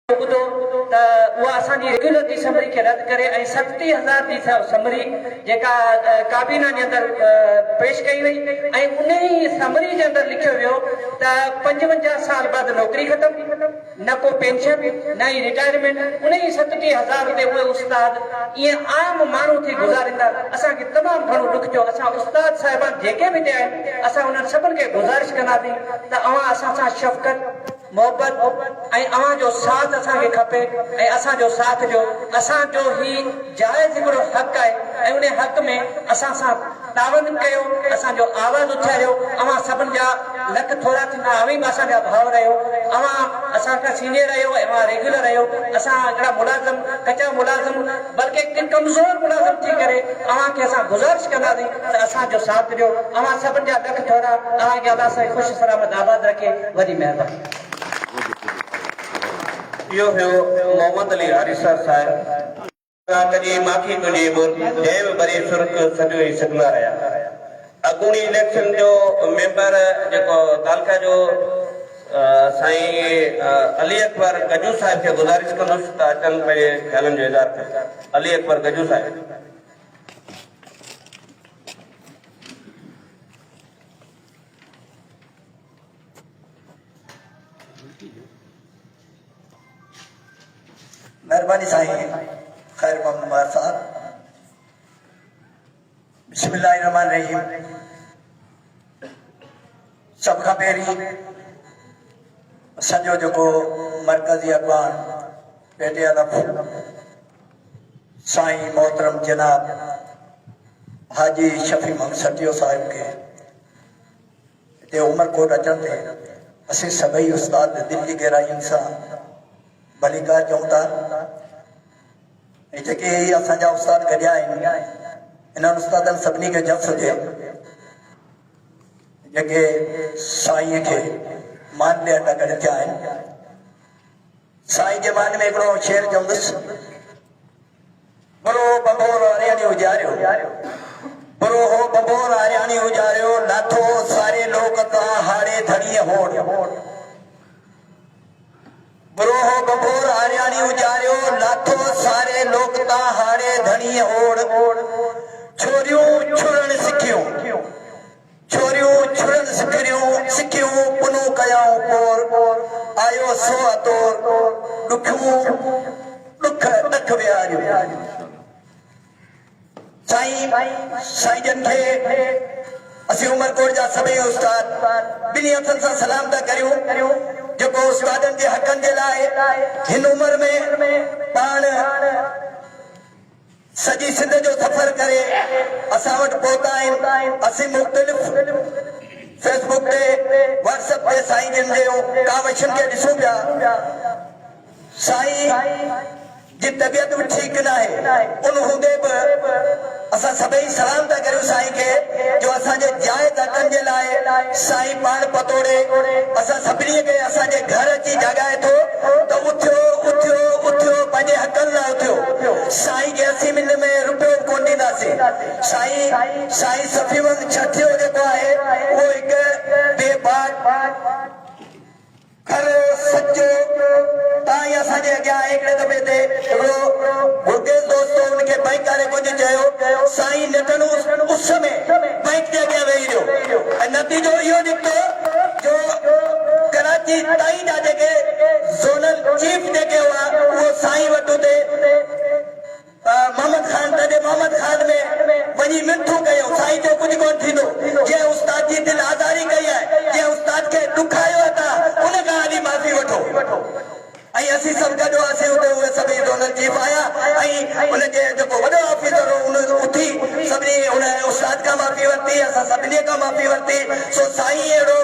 ॿुधो त उहा असांजी रेगुलर जी समरी खे रद्द करे ऐं 37,000 जी समरी जेका काबीना जे अंदरि पेश कई वई ऐं उन ई समरी जे अंदरि लिखियो वियो त 55 साल बाद नौकरी ख़तम, न को पेंशन न ई रिटायरमेंट, उन ई 37,000 ते उहे उस्ताद ईअं आम माण्हू थी गुज़ारींदा। असांखे तमामु घणो दुख थियो। असां उस्ताद साहिबान जेके बि हिते आहिनि असां उन्हनि सभिनि खे गुज़ारिश कंदासीं त अवां असां सां शफ़क़त मोहब्बत ऐं अवां जो साथ असांखे खपे ऐं असांजो साथ ॾियो। असांजो ही जाइज़ हिकिड़ो हक़ आहे ऐं उन हक़ में असां सां तावन कयो, असांजो आवाज़ उथारियो। अवां सभिनि जा लख थोरा थींदा, अवी बि असांजा भाउ रहियो। अवां असां खां सीनियर रहियो ऐं अवां रेगुलर रहियो। असां हिकिड़ा मुलाज़िम कचा मुलाज़िम बल्कि कमज़ोर मुलाज़िम थी करे अवां खे असां गुज़ारिश कंदासीं त असांजो साथ ॾियो। अवां सभिनि जा लख थोरा। अवां खे अलाह साईं ख़ुशि सलामत आबाद रखे। वॾी महिरबानी। यो मोहम्मद अली हारिसर साहब कदी माखी तुंहिंजी मुल्क जंहिं बि बरी सुर्ख सॼो ई सिकंदा रहिया। अॻूणी इलेक्शन जो मेंबर जेको तालका जो साईं अली अकबर गजू साहिब खे गुज़ारिश कंदुसि त अचनि पंहिंजे ख़्यालनि जो इज़हार कनि। अली अकबर गजू साहिब। मेहरबानी साईं खैर मोहम्मद साहब। बिस्मिल्लाहिर्रहमानिर्रहीम। सब खां पहिरीं असांजो जेको मरकज़ी अॻवान पेटे अलफ़ साईं मोहतरम जनाब हाजी शफ़ी मोहम्मद सटियो साहिब खे हिते उमरकोट अचण ते असीं सभई उस्ताद दिल जी गहराइयुनि सां भलीकार चऊं था। जेके असांजा उस्ताद गॾिया आहिनि इन्हनि उस्तादनि सभिनी खे जफ़्स हुजे जेके साईं खे मान ॾियण लाइ गॾु थिया आहिनि। साईं जे मान में हिकिड़ो शेर चवंदुसि, बुरो बंबोर हरियाणी उजारियो, बुरो हो बंबोर हरियाणी उजारियो, लाथो सारे लोक तां हाड़े धड़ीअ होड़। बुरो हो बंबोर हरियाणी उजारियो, लाथो सारे लोक तां हाड़े धड़ीअ होड़। छोरियूं छुड़ण सिखियूं, छोरियूं छुड़न सिखियूं पुनू कयाऊं पोर। आयो सो अतोर ॾुख विहारियो। साईं जन खे असीं उमरकोट जा सभई उस्ताद ॿिन्ही हथनि सां सलाम था करियूं जेको उस्तादनि जे हक़नि जे लाइ हिन उमिरि में पाण सॼी सिंध जो सफ़र करे असां वटि पहुता आहिनि। असीं मुख़्तलिफ़ फेसबुक ते व्हाट्सएप ते साईं जन जे कावशनि खे ॾिसूं पिया। साईं जी तबियत बि ठीकु न आहे, उन हूंदे बि असां सभई सलाम था करियूं साईं खे जो असांजे जाइज़ हक़नि जे लाइ साईं पाण पतोड़े असां सभिनी खे असांजे घर अची जॻाए थो त उथियो उथियो उथियो पंहिंजे हक़नि लाइ उथियो। साईं खे असीं मिंट में रुपयो कोन ॾींदासीं। साईं सफ़ीमत छठियो जेको आहे उहो हिकु बेबाक खरो सचो ताईं असांजे अॻियां हिकिड़े दफ़े ते हिकिड़ो गुरदेव दोस्त हुनखे बाइक वारे कुझु चयो, साईं नटन उस में बाइक जे अॻियां वेही रहियो ऐं नतीजो इहो निकितो जो कराची ताईं जा जेके ज़ोनल चीफ जेके हुआ उहो साईं वटि हुते मोहम्मद खान तॾहिं मोहम्मद खान में वञी मिठू कयो। साईं जो कुझु कोन थींदो, जंहिं उस्ताद जी दिल आज़ारी कई आहे, जंहिं उस्ताद खे ॾुखायो था उन खां हली माफ़ी वठो। ऐं असीं सभु गॾु हुआसीं हुते उहे सभई ज़ोनल चीफ आया ऐं उनजे जेको वॾो ऑफिसर हो उन उथी सभिनी उन उस्ताद खां माफ़ी वरिती, असां सभिनी खां माफ़ी वरिती। सो साईं अहिड़ो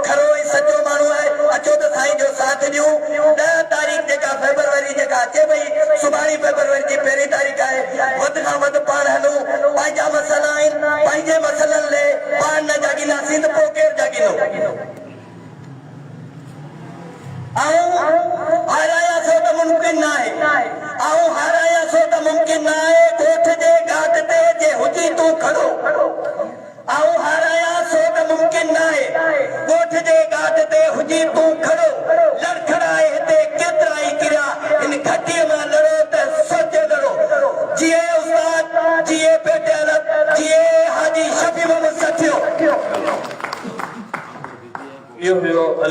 खरो ऐं सचो माण्हू आहे। अचो त साईं जो साथ ॾियूं। 10 तारीख़ जेका फेब्रुआरी जेका अचे पई, सुभाणे फेब्रुआरी जी 1 तारीख़ आहे, वधि खां वधि पाण हलूं। पंहिंजा मसइला आहिनि, पंहिंजे मसइलनि लाइ पाण न जाॻींदासीं त पोइ केरु जाॻींदो। हाराया सो त मुमकिन न आहे, हाराया सो त मुमकिन न आहे। ॻोठ जे घाट ते जे हुजी तूं खड़ो, हाराया सो त मुमकिन न आहे। ॻोठ जे घाट ते हुजी तूं खड़ो, लड़खड़ाए हिते केतिरा ई किरिया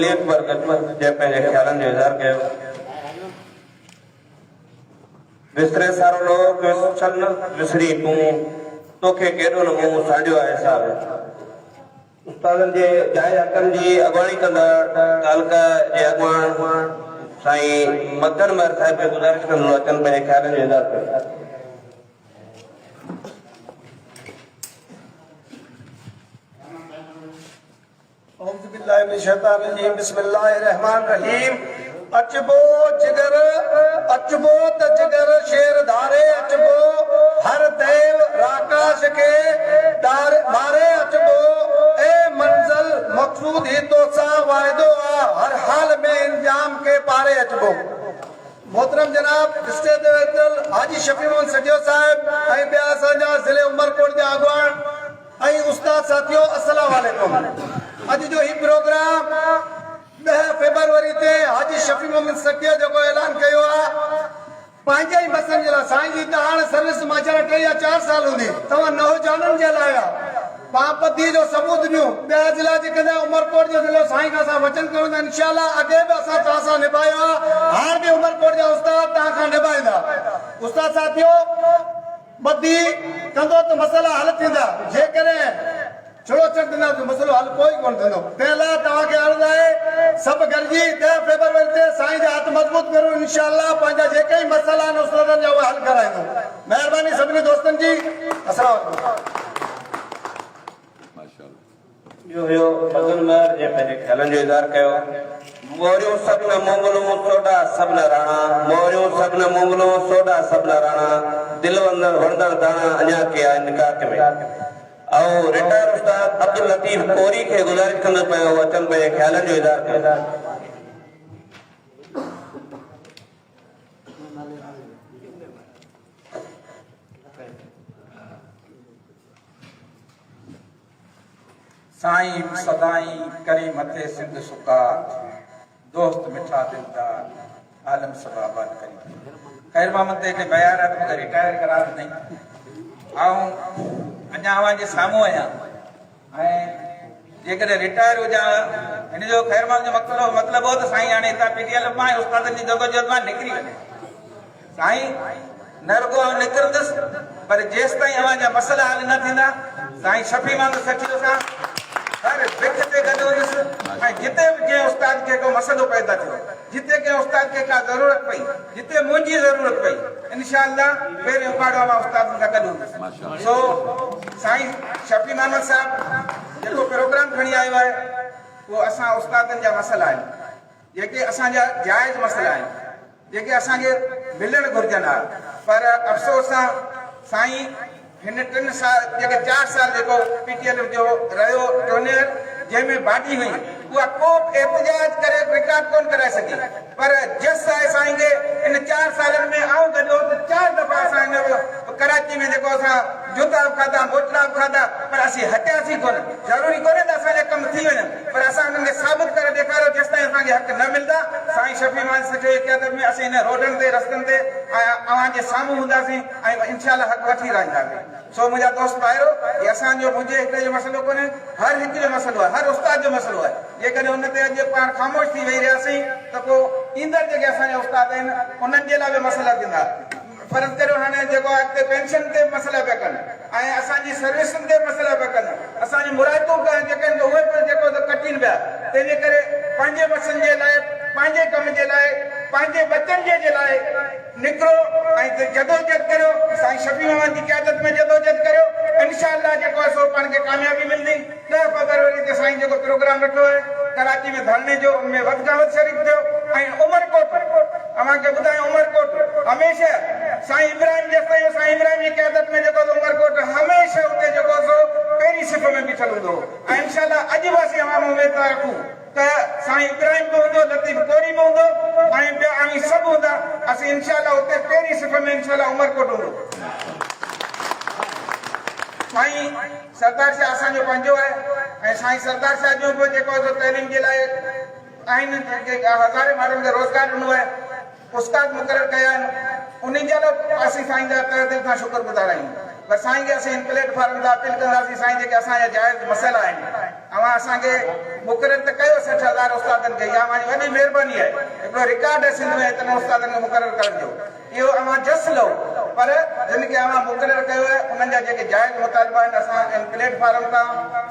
अली अकबर गजमल जे पंहिंजे ख़्यालनि जो इज़हार कयो। विसरे सारो लोग छल न विसरी तूं तोखे केॾो न मूं साॼियो आहे साहिब। उस्तादनि जे जाइ हक़नि जी अॻुवाणी कंदड़ तालका जे अॻुवान साईं मदन महर साहिब खे गुज़ारिश कंदो अचनि पंहिंजे ख़्यालनि जो इज़हार कयो। औज़ु बिल्लाहि मिनश शैतानिर रजीम बिस्मिल्लाहिर्रहमानिर्रहीम। अचबो जिगर अचबो त जिगर शेर धारे अचबो हर देव राकाश के दार मारे अचबो ए मंजिल मकसूद ही तो सा वायदो आ हर हाल में इंजाम के पारे अचबो। मोहतरम जनाब स्टेज ते हाजी शफी मोहम्मद सजो साहिब ऐं ॿिया असांजा ज़िले उमरकोट जा अॻुवान ऐं उस्ताद साथियो अस्सलाम वालेकुम। अॼु जो ही प्रोग्राम 10 फरवरी ते हाजी शफी मोहम्मद सटिया जेको ऐलान कयो आहे पंहिंजे ई मसइलनि जे लाइ। साईं जी त हाणे सर्विस मां 3 या 4 साल हूंदी, तव्हां नौजवाननि जे लाइ पापती जो सबूत ॾियो। ॿिया ज़िला जेके उमरकोट जो ज़िलो साईं खां असां वचन कयूं था इंशाअल्लाह अॻे बि असां तव्हां सां निभायो आहे, हाणे बि उमरकोट जा उस्ताद तव्हां खां निभाईंदा। उस्ताद साथियो ॿधी कंदो त मसइला हल थींदा, जेकॾहिं छोड़ो चक दिना तो मसलो हल कोई कोन थींदो। तंहिं लाइ तव्हांखे अर्ज़ु आहे सभु गॾिजी 10 फरवरी ते साईं जा हथ मज़बूत करो, इंशाअल्लाह पंहिंजा जेके ई मसइला आहिनि उस्तादनि जा उहे हल कराईंदो। महिरबानी सभिनी दोस्तनि जी। अस्सलाम वालेकुम। इहो हुयो मदन महर जे पंहिंजे ख़्यालनि जो इज़हार कयो। मोरियूं सभु न मोगलूं सोडा सभु न राणा, मोरियूं सभु न मोगलूं सोडा सभु न राणा, दिलि वणंदड़ दाणा अञा कया निकात में। और रिटायर उस्ताद अब्दुल लतीफ कोरी के गुजारिश कंदो पियो अचनि पंहिंजे ख़्यालनि जो इज़हार कयो। साईं सदाई करे मथे सिंध सुका दोस्त मिठा दिलदार आलम सबाबाद करी खैर मोहम्मद के बयारात में रिटायर करा नहीं अञा जे साम्हूं आहियां ऐं जेकॾहिं रिटायर हुजां हिन जो खैर मोहम्मद जो मतिलबु हो त साईं हाणे हितां पीटीएल मां उस्तादनि जी जदोजहद मां निकिरी वञे। साईं न रुगो निकिरंदुसि पर जेसि ताईं अवां जा मसइला हल न थींदा साईं शफी मोहम्मद सठियो सां हर विख ते गॾु हुंदुसि ऐं जिते बि कंहिं उस्ताद खे को मसइलो पैदा थियो, जिते कंहिं उस्ताद खे का ज़रूरत पई, जिते मुंहिंजी ज़रूरत पई, इंशाअल्लाह पहिरें उपाड़ो मां उस्तादनि सां गॾु हूंदुसि। सो साईं शफी मोहम्मद साहब जेको प्रोग्राम खणी आयो आहे उहो असां उस्तादनि जा मसइला आहिनि जेके असांजा जाइज़ मसइला आहिनि जेके असांखे मिलणु घुरिजनि हा। पर अफ़सोस सां साईं हिन 3 साल जेके 4 साल जेको पीटीएल जो रहियो टोनियर जंहिंमें बाटी हुई उहा को एहतजाज करे रिकॉर्ड कोन कराए सघी, पर जस आहे साईं खे इन 4 सालनि में आऊं गॾो त 4 दफ़ा असां हिन कराची में जेको असां जूता खाधा मोटरा खाधा पर असीं हटियासीं कोन। ज़रूरी कोन्हे त असांजा कम थी वञनि पर असां उन्हनि खे साबित करे ॾेखारियो जेसि ताईं असांखे हक़ न मिलंदा साईं शफी मोहम्मद सॼे क़यादत में असीं हिन रोडनि ते रस्तनि ते अव्हांजे साम्हूं हूंदासीं ऐं इंशाअल्लाह हक़ वठी रहंदासीं। सो मुंहिंजा दोस्त भाइरो ये असांजो मुंहिंजे हिकिड़े जो मसइलो कोन्हे, हर हिकु जो मसइलो आहे, हर उस्ताद जो मसइलो आहे। जेकॾहिं उन ते अॼु पाण ख़ामोश थी वेही रहियासीं त पोइ ईंदड़ जेके असांजा उस्ताद आहिनि उन्हनि जे लाइ बि मसइला थींदा। फर्ज़ करियो हाणे जेको अॻिते पेंशन ते मसइला पिया कनि ऐं असांजी सर्विसुनि ते मसइला पिया कनि, असांजी मुराइतूं जेके आहिनि उहे बि जेको कटीनि पिया। तंहिंजे करे पंहिंजे मसइलनि जे लाइ, पंहिंजे कम जे लाइ, पंहिंजे बचनि जे लाइ निकिरो ऐं जदोजहद करियो। साईं शफी मोहम्मद जी क़यादत में जदोजहद करियो, इंशाअल्लाह जेको आहे सो पाण खे कामयाबी मिलंदी। 10 फरवरी ते साईं जेको प्रोग्राम रखियो आहे कराची में धरणे जो उनमें वधि खां वधि शरीक थियो ऐं उमरकोट अव्हांखे ॿुधायूं उमरकोट हमेशह साईं इब्राहिम जेसिताईं साईं इब्राहिम जी क़यादत में जेको उमरकोट हमेशह उते जेको सो पहिरीं सिफ़ में बीठल हूंदो ऐं इंशाअल्लाह अॼु बि असीं अवां उमेद था रखूं त साईं इब्राहिम बि हूंदो, लतीफ कोरी बि हूंदो ऐं ॿिया अवी सभु हूंदा। असीं इंशाअल्लाह उते पहिरीं सिफ़ में इंशाअल्लाह उमरकोट हूंदो। साईं सरदार शाह असांजो पंहिंजो आहे ऐं साईं सरदार शाह जो बि जेको आहे तइलीम जे लाइ आहिनि जेके हज़ारे माण्हुनि खे रोज़गार ॾिनो आहे, उस्ताद मुक़ररु कया आहिनि, उन जे लाइ असीं साईं जा तहे दिलि खां शुक्रगुज़ार आहियूं। पर साईं खे असीं इन प्लेटफॉर्म ते अपील कंदासीं साईं जेके असांजा जाइज़ मसइला आहिनि अवां असांखे मुक़रर त कयो 60,000 उस्तादनि खे इहा मुंहिंजी वॾी महिरबानी आहे हिकिड़ो रिकॉर्ड आहे सिंध में इतने उस्तादनि खे मुक़रर करण जो इहो अवां जस लओ पर जिन खे अवां मुक़रर कयो आहे उन्हनि जा जेके जाइज़ मुतालबा आहिनि असां इन प्लेटफॉर्म तां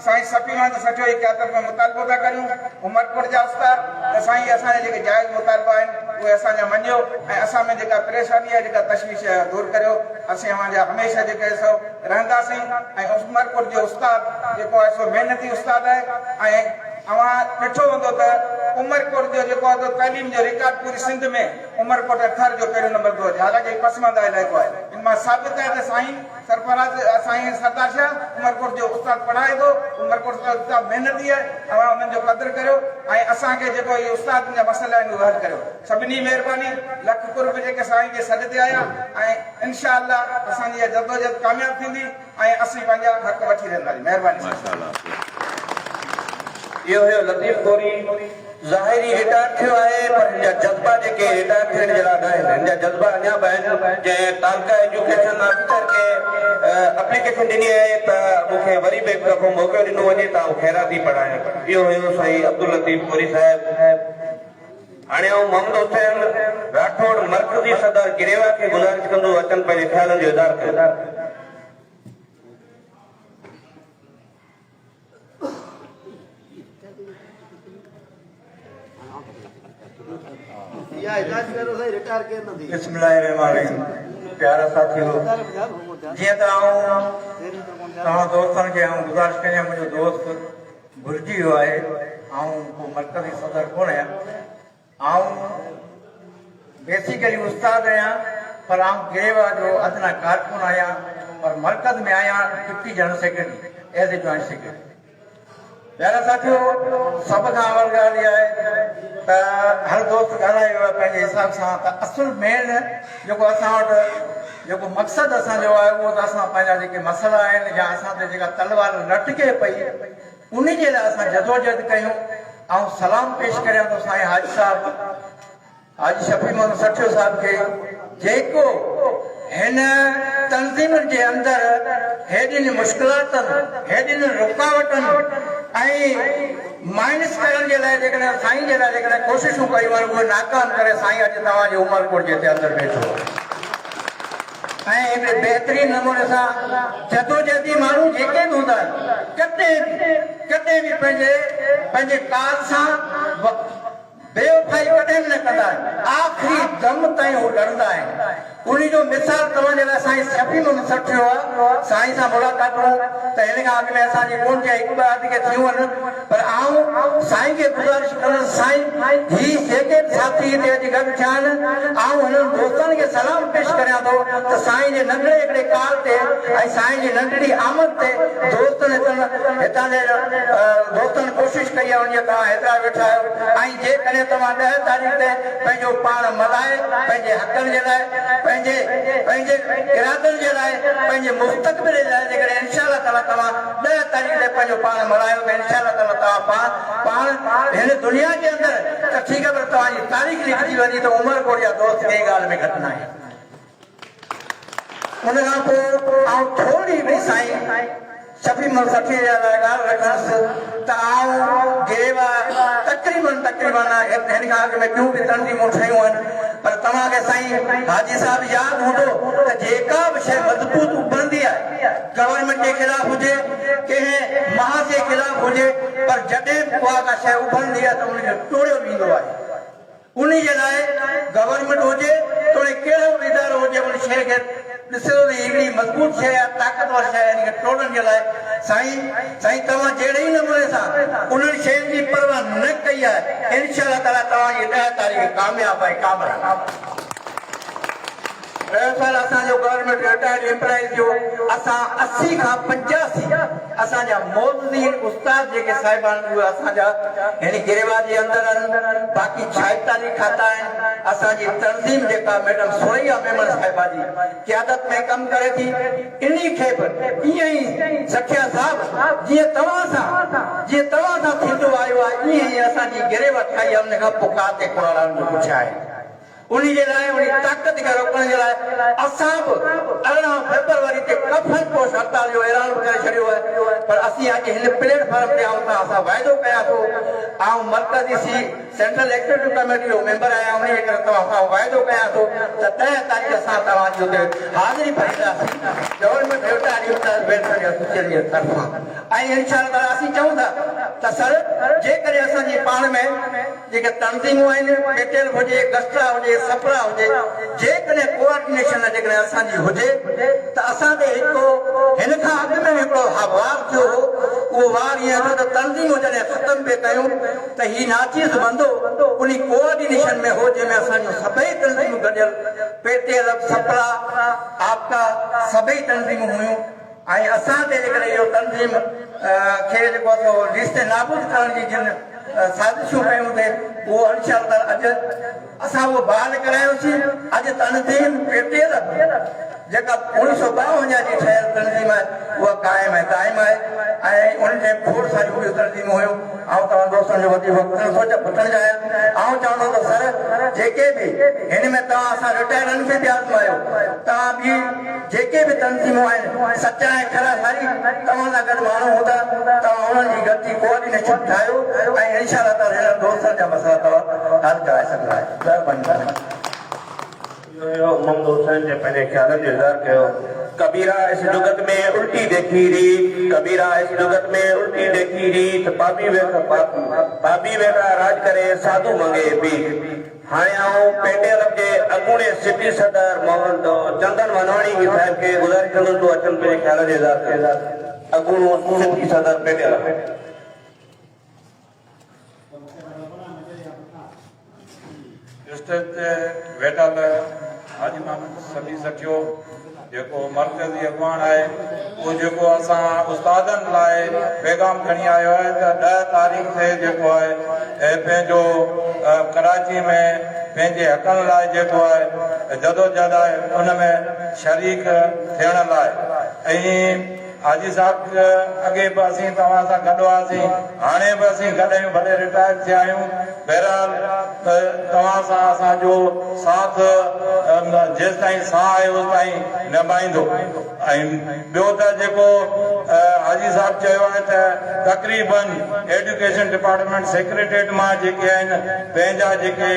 साईं सफ़ीमान सठो ई क़यादत में मुतालबो था करियूं उमरकोट जा उस्ताद त साईं असांजा जेके जाइज़ मुतालबा आहिनि उहे असांजा मञियो ऐं असां में जेका परेशानी आहे जेका तशवीश आहे दूर करियो असीं अवांजा हमेशह जेके सो रहंदासीं ऐं उमरकोट जो उस्ताद जेको आहे सो महिनती उस्ताद आहे ऐं अवां ॾिठो हूंदो त उमरकोट जो जेको आहे तालीम जो रिकॉर्ड पूरी सिंध में उमरकोट थर जो पहिरियों नंबर थो अचे हालांकि पसंदीदा इलाइक़ो आहे इन मां साबित आहे त साईं सरफराज साईं सरदार शाह उमरकोट जो उस्ताद पढ़ाए थो उमरकोट जो उस्ताद महिनती आहे अवां उन्हनि जो क़दुरु करियो ऐं असांखे जेको इहे उस्ताद जा मसइला आहिनि उहे हल करियो सभिनी महिरबानी लख कुर्ब जेके साईं जे सॾ ते आया ऐं इनशा अल्लाह असांजी इहा जदोजहद कामयाबु थींदी ऐं असीं पंहिंजा हक़ वठी रहंदासीं महिरबानी इहो हुयो लतीफ़ गोरी ज़ाहिरी रिटायर थियो आहे पर हिन जा जज़्बा जेके रिटायर थियण जे लाइ न आहिनि हिन जा जज़्बा अञा बि आहिनि जंहिं तालका एजुकेशन ऑफिसर खे एप्लीकेशन ॾिनी आहे त मूंखे वरी बि हिकु दफ़ो मौक़ो ॾिनो वञे त आउं ख़ैराती पढ़ायां इहो हुयो साईं अब्दुल लतीफ़ गोरी साहिब हाणे आउं मोहम्मद हुसैन राठौड़ मर्कज़ी सदर गिरेवा खे गुज़ारिश कंदो अचनि पंहिंजे ख़्यालनि जो इज़हार कयो प्यारा साथियों जीअं त तव्हां दोस्तनि खे गुज़ारिश कयां मुंहिंजो दोस्त भुलिजी वियो आहे को मर्कज़ी सदर कोन आहियां बेसिकली उस्ताद आहियां पर गिरेवा जो अदना कारकुन आहियां और मर्कज़ में आहियां deputy general secretary as a joint secretary प्यारा साथियों सब खां अवल ॻाल्हि इहा आहे त हर दोस्त ॻाल्हाए वियो आहे पंहिंजे हिसाब सां त असुल मेन जेको असां वटि जेको मक़सदु असांजो आहे उहो त असां पंहिंजा जेके मसइला आहिनि या असां ते जेका तलवार लटके पई उन जे लाइ असां जदोजहद कयूं ऐं सलाम पेश करियां थो साईं हाजी साहिब हाजी शफ़ी मोहम्मद सठियो साहिब खे जेको हिन तंज़ीम जे अंदरि हेॾियुनि मुश्किलातनि हेॾियुनि रुकावटनि ऐं माइनस करण जे लाइ जेकॾहिं साईं जे लाइ जेकॾहिं कोशिशूं कयूं आहिनि उहे नाकाम करे साईं अॼु तव्हांजे उमरकोट जे अंदरि वेठो ऐं हिकिड़े बहितरीन नमूने सां जदोजहदी माण्हू जेके बि हूंदा आहिनि कॾहिं बि पंहिंजे काल सां बेवफाई कॾहिं बि न कंदा आहिनि आख़िरी दम ताईं हू लड़ंदा आहिनि उन जो मिसाल तव्हांजे लाइ साईं शफ़ी मोहम्मद सठियो आहे साईं सां मुलाक़ातूं त हिन खां अॻु में असांजी कोन थिया हिकु ॿ आदि खे थियूं आहिनि पर आऊं साईं खे गुज़ारिश कंदुसि साईं ही जेके बि साथी हिते अॼु गॾु थिया आहिनि आऊं हिननि दोस्तनि खे सलाम पेश करियां थो त साईं जे नंढड़े हिकिड़े काल ते ऐं साईं जी नंढड़ी आमद ते दोस्तनि हितां जे दोस्तनि कोशिशि कई आहे वञे तव्हां हेतिरा वेठा आहियो ऐं जेकॾहिं तव्हां 10 तारीख़ ते पंहिंजो पाण मल्हाए पंहिंजे हक़नि जे लाइ पंहिंजे इरादनि जे लाइ पंहिंजे मुस्तक़बिल जे लाइ जेकॾहिं इंशाअल्लाह ताला तव्हां 10 तारीख़ ते पंहिंजो पाण मल्हायो त इंशाअल्लाह ताला तव्हां पाण हिन दुनिया जे अंदरि त ठीकु आहे पर तव्हांजी तारीख़ लिखजी वञी त उमरकोट जा दोस्त कंहिं ॻाल्हि में घटि न आहे उन खां पोइ आउं थोरी बि साईं शफ़ी मोहम्मद सठियो जे लाइ ॻाल्हि रखंदुसि त आउं गिरेवा तक़रीबन हिन खां अॻु में ॿियूं बि तंज़ीमूं ठहियूं आहिनि पर तव्हांखे साईं हाजी साहिब यादि हूंदो त जेका बि शइ मज़बूत उभरंदी आहे गवर्नमेंट जे ख़िलाफ़ हुजे कंहिं महा जे ख़िलाफ़ हुजे पर जॾहिं उहा का शइ उभरंदी आहे त उनखे टोड़ियो वेंदो आहे उन जे लाइ गवर्नमेंट हुजे तोड़े कहिड़ो बि इदारो हुजे उन शइ खे ॾिसो त हिकिड़ी मज़बूत शइ आहे ताक़तवर शइ आहे हिनखे टोड़ण जे लाइ साईं तव्हां जहिड़े ई नमूने सां उन्हनि शयुनि जी परवाह न कई आहे इंशाअल्लाह ताला तव्हांजी 10 तारीख़ कामयाबु आहे कामयाबु दरअसल असांजो गवर्नमेंट रिटायर्ड एम्प्लॉइज़ जो असां 80 खां 85 असांजा मौजूदीन उस्ताद जेके साहिबान उहे असांजा हिन गिरेवा जे अंदरि बाक़ी 46 खाता आहिनि असांजी तंज़ीम जेका मैडम सुरैया मेमन साहिबा जी क़यादत में कमु करे थी इन्ही खे बि ईअं ई सठिया साहिब जीअं तव्हां सां थींदो आयो आहे ईअं ई असांजी गिरेवा ठाही आहे उन खां पोइ का ते कुरान जो कुझु आहे उन्हीं जे लाइ उन्हीं ताक़त खे रोकण जे लाइ असां बि 18 फेब्रुआरी ते कफन पोश हड़ताल जो ऐलान करे छॾियो आहे पर असीं अॼु हिन प्लेटफॉर्म ते आऊं था असां वाइदो कयां थो ऐं मर्कज़ी सेंट्रल एक्टिविटी कमेटी जो मेंबर आहियां उन जे करे तव्हां खां वाइदो कयां थो त 10 तारीख़ असां तव्हांजी हुते हाज़िरी भरींदासीं गवर्नमेंट वेलफेयर एसोसिएशन जे तरफ़ां ऐं इंशाअल्लाह असीं चऊं था त सर जेकॾहिं असांजी पाण में जेके तंज़ीमूं आहिनि पेटेल हुजे गस्ट्रा हुजे सपरा हुजे जेकॾहिं कोऑर्डिनेशन जेकॾहिं असांजी हुजे त असां ते हिकिड़ो हिन खां अॻु में हिकिड़ो वार थियो हो उहो वार ईअं थियो त तंज़ीमूं जॾहिं ख़तम पिए कयूं त ही नाचीज़ बंदो उन कोऑर्डिनेशन में हो जंहिंमें असांजूं सभई तंज़ीमूं गॾियल पेटेल सपरा आपका सभई तंज़ीमूं हुयूं ऐं असां ते जेकॾहिं इहो तंज़ीम खे जेको आहे रिश्ते नाबूद करण जी जिन साज़िशूं कयूं थिए उहो इंशाअल्लाह अॼु असां उहो बहाल करायोसीं अॼु तंज़ीम पेटेल जेका 1952 जी ठहियल तंज़ीम आहे उहा क़ाइमु आहे क़ाइमु आहे ऐं उन में खोड़ सारियूं ॿियूं तंज़ीमूं हुयूं ऐं तव्हां दोस्तनि जो वधीक वक़्तु वठण चाहियां ऐं चवंदो त सर जेके बि हिन में तव्हां असां रिटायरनि खे बि आज़मायो तव्हां बि जेके बि तंज़ीमूं आहिनि सचा ऐं खरा सारी तव्हां सां गॾु माण्हू हूंदा तव्हां उन्हनि जी गॾिजी कोऑर्डिनेशन ठाहियो ऐं इंशाअल्लाह ताला हिन दोस्तनि जा मसइला तव्हां हल कराए सघंदा आहियो महिरबानी मोहम्मद हुसैन ने पहले ख्याल इज़हार किया कबीरा इस जुगत में उल्टी देखी री कबीरा इस जुगत में उल्टी देखी री तो पापी वेठा राज करे साधु मंगे भी हाणे आऊं पेटेल जे अगूणे सिटी सदर मोहन चंदन वनवाणी साहिब खे गुज़ारिश कंदुसि तो अचनि पंहिंजे ख्याल जो इज़हार कयो अगूणो सिटी सदर पेटेल स्टेज ते वेठल हाजी मोहम्मद सली सखियो जेको मर्कज़ी अॻवान आहे उहो जेको असां उस्तादनि लाइ पैगाम खणी आयो आहे त 10 तारीख़ ते जेको आहे पंहिंजो कराची में पंहिंजे हक़नि लाइ जेको आहे जदोजहद आहे उन में शरीक थियण लाइ ऐं हाजी साहब अॻे बि असीं तव्हां सां गॾु हुआसीं हाणे बि असीं गॾु आहियूं भले रिटायर थिया आहियूं बहरहाल तव्हां सां असांजो साथ जेसि ताईं साह आहे उस ताईं निभाईंदो ऐं ॿियो त जेको हाजी साहब चयो आहे त तक़रीबन एजुकेशन डिपार्टमेंट सेक्रेटरीट मां जेके आहिनि पंहिंजा जेके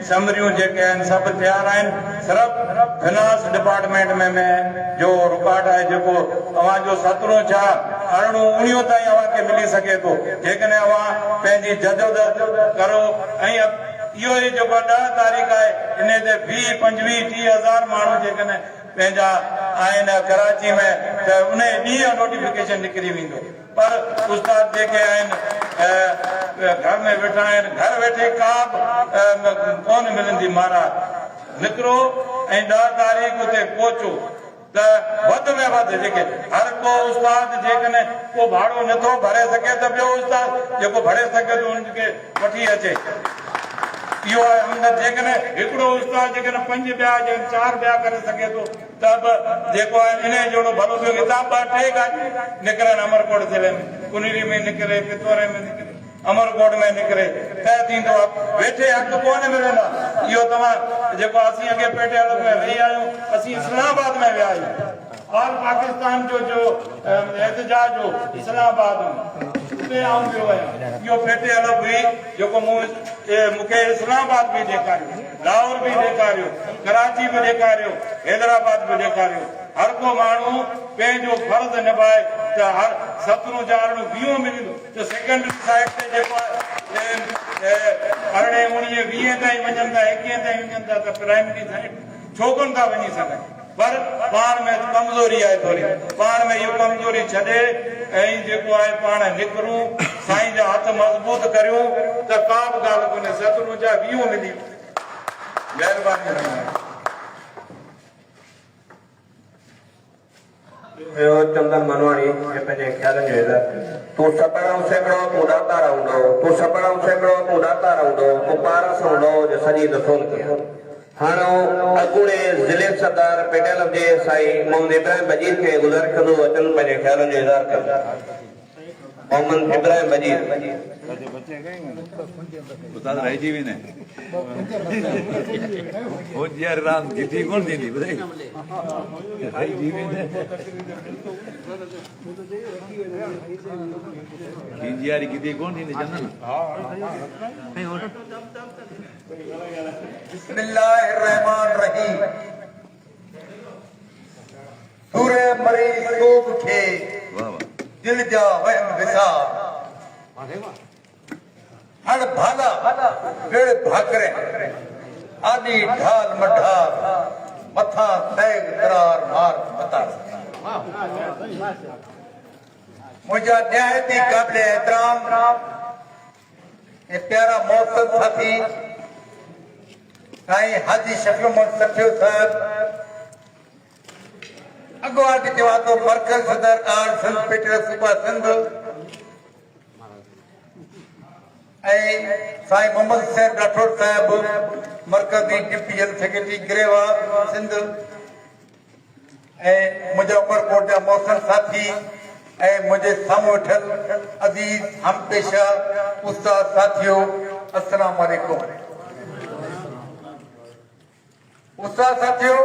समरियूं जेके आहिनि सभु तयारु आहिनि सिर्फ़ु फिनांस डिपार्टमेंट में जो रुकावट आहे जेको अवांजो सतरो छा अरिड़हं उणिवीह ताईं अव्हांखे मिली सघे थो जेकॾहिं अव्हां पंहिंजी जदोजहद करो ऐं इहो ई जेको 10 तारीख़ आहे इन ते 20, 25, 30 हज़ार माण्हू जेकॾहिं पंहिंजा आहिनि कराची में त उन ॾींहुं नोटिफिकेशन निकिरी वेंदो पर उस्ताद जेके आहिनि घर में वेठा आहिनि घर वेठे का बि कोन मिलंदी महाराज निकिरो ऐं 10 तारीख़ उते पहुचो त वध में वधि जेके हर को उस्ताद जेकॾहिं को भाड़ो नथो भरे सघे त ॿियो उस्ताद जेको भरे सघे थो उनखे वठी अचे इहो आहे हमदर्द जेकॾहिं हिकिड़ो उस्ताद जेकॾहिं 5 ॿिया 4 ॿिया करे सघे थो त बि जेको आहे इन जहिड़ो भलो थियो किताब 2-3 गाॾियूं निकिरनि अमरकोट ज़िले में कुनीरी में निकिरे पितोरे में निकिरे अमरकोट में निकिरे तंहिं थींदो आहे वेठे हक़ कोन मिलंदा इहो तव्हां जेको असीं अॻे पेटेल में रही आहियूं असीं इस्लामाबाद में विया आहियूं ऑल पाकिस्तान जो एहतजाज हो इस्लामाबाद में उते आऊं वियो आहियां इहो पेटेल हुई जेको मूंखे इस्लामाबाद बि ॾेखारियो लाहौर बि ॾेखारियो कराची बि ॾेखारियो हैदराबाद बि ॾेखारियो हर को माण्हू पंहिंजो फर्ज़ निभाए त हर 17 जा 20 मिलंदो त सेकेंडरी साइड ते जेको आहे 18, 19, 20 ताईं वञनि था 21 ताईं वञनि था त प्राइमरी साइड छो कोन था वञी सघनि पर पाण में कमज़ोरी आहे थोरी पाण में इहो कमज़ोरी छॾे ऐं जेको आहे पाण निकिरूं साईं जा हथ मज़बूत करियूं त का बि ॻाल्हि कोन्हे 17 जा 20 मिली महिरबानी चंदन मनवाणी पंहिंजे ख्यालनि जो इज़हार तूं सपड़ा सैकड़ो तूं दाता रहंदो तूं सपड़ा सैकड़ो तूं दाता रहंदो तूं पारस हूंदो जो सॼी दफ़ोन थे हाणे अगूणे ज़िले सरदार पेटेल जे साईं मोहम्मद इब्राहिम बजीर खे गुज़ारिश कंदो अचनि पंहिंजे ख्यालनि जो इज़हार कनि मोहम्मद इब्राहिम वजीर उस्ताद भाई जी भी ने हो यार राम कितनी कौन दी बताइए भाई जी भी ने यार कितनी कौन दी जानना बिस्मिल्लाहिर्रहमानिर्रहीम सूरे मरीज सूब खे वाह वाह दिल जा वहम विसार हर भाला गिड़ भाकरे आदि ढाल मढार मथा तैग करार मार बता मुझा निहायती काबिल एहतराम ये प्यारा मौसम साथी साईं हाजी शफी मोहम्मद सखियो साहब अगवाटी चवातो मरकज सदर आर सिंध पीटर सूबा सिंध साईं मोहम्मद हुसैन राठौर साहब मरकजी डिप्टी जनरल सेक्रेटरी गिरेवा सिंध मुझे उमरकोट जा मौसम साथी मुझे साम्हूं वेठल अजीज हमपेशा उस्ताद साथियो अस्सलाम वालेकुम। उस्ताद साथियो